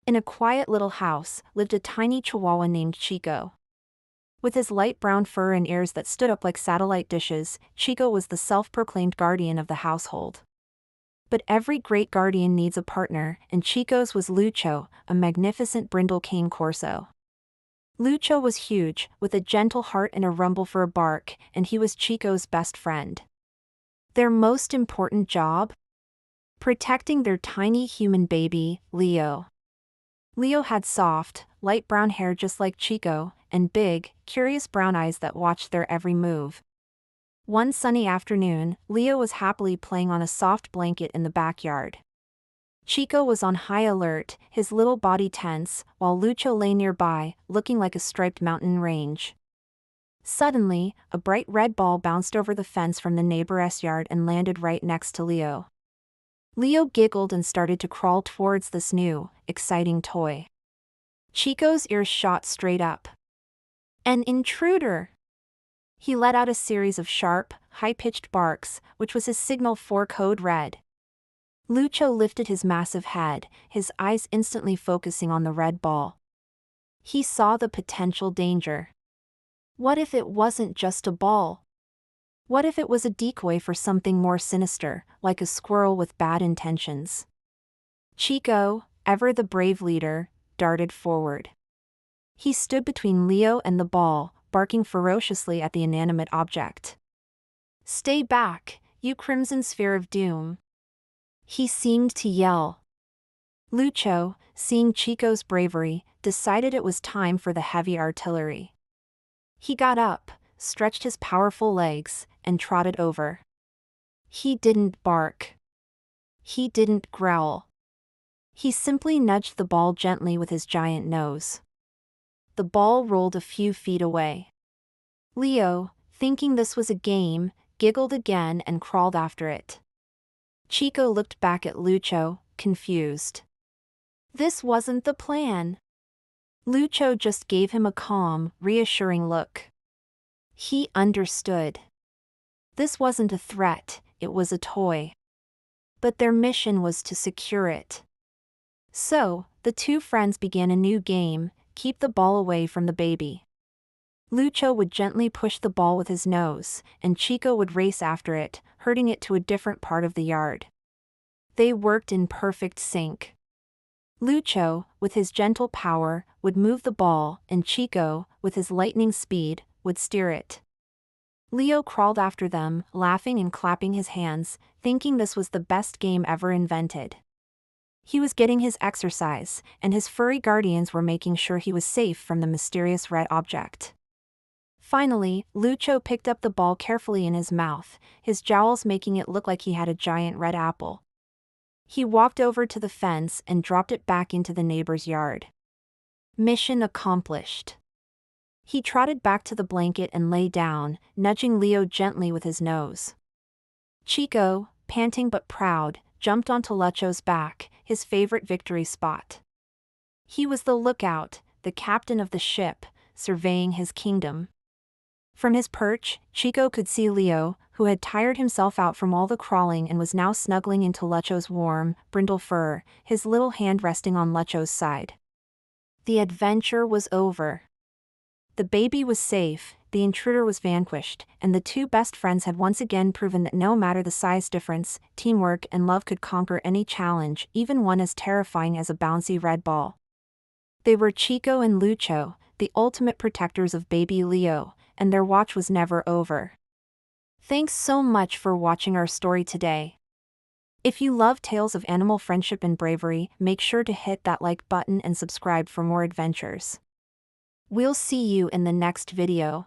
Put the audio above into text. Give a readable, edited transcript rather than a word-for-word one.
In a quiet little house lived a tiny chihuahua named Chico. With his light brown fur and ears that stood up like satellite dishes, Chico was the self-proclaimed guardian of the household. But every great guardian needs a partner, and Chico's was Lucho, a magnificent brindle cane corso. Lucho was huge, with a gentle heart and a rumble for a bark, and he was Chico's best friend. Their most important job? Protecting their tiny human baby, Leo. Leo had soft, light brown hair just like Chico, and big, curious brown eyes that watched their every move. One sunny afternoon, Leo was happily playing on a soft blanket in the backyard. Chico was on high alert, his little body tense, while Lucho lay nearby, looking like a striped mountain range. Suddenly, a bright red ball bounced over the fence from the neighbor's yard and landed right next to Leo. Leo giggled and started to crawl towards this new, exciting toy. Chico's ears shot straight up. An intruder! He let out a series of sharp, high-pitched barks, which was his signal for code red. Lucho lifted his massive head, his eyes instantly focusing on the red ball. He saw the potential danger. What if it wasn't just a ball? What if it was a decoy for something more sinister, like a squirrel with bad intentions? Chico, ever the brave leader, darted forward. He stood between Leo and the ball, barking ferociously at the inanimate object. "Stay back, you crimson sphere of doom!" he seemed to yell. Lucho, seeing Chico's bravery, decided it was time for the heavy artillery. He got up, stretched his powerful legs, and trotted over. He didn't bark. He didn't growl. He simply nudged the ball gently with his giant nose. The ball rolled a few feet away. Leo, thinking this was a game, giggled again and crawled after it. Chico looked back at Lucho, confused. This wasn't the plan. Lucho just gave him a calm, reassuring look. He understood. This wasn't a threat, it was a toy. But their mission was to secure it. So, the two friends began a new game: keep the ball away from the baby. Lucho would gently push the ball with his nose, and Chico would race after it, herding it to a different part of the yard. They worked in perfect sync. Lucho, with his gentle power, would move the ball, and Chico, with his lightning speed, would steer it. Leo crawled after them, laughing and clapping his hands, thinking this was the best game ever invented. He was getting his exercise, and his furry guardians were making sure he was safe from the mysterious red object. Finally, Lucho picked up the ball carefully in his mouth, his jowls making it look like he had a giant red apple. He walked over to the fence and dropped it back into the neighbor's yard. Mission accomplished. He trotted back to the blanket and lay down, nudging Leo gently with his nose. Chico, panting but proud, jumped onto Lucho's back, his favorite victory spot. He was the lookout, the captain of the ship, surveying his kingdom. From his perch, Chico could see Leo, who had tired himself out from all the crawling and was now snuggling into Lucho's warm, brindle fur, his little hand resting on Lucho's side. The adventure was over. The baby was safe, the intruder was vanquished, and the two best friends had once again proven that no matter the size difference, teamwork and love could conquer any challenge, even one as terrifying as a bouncy red ball. They were Chico and Lucho, the ultimate protectors of baby Leo, and their watch was never over. Thanks so much for watching our story today. If you love tales of animal friendship and bravery, make sure to hit that like button and subscribe for more adventures. We'll see you in the next video.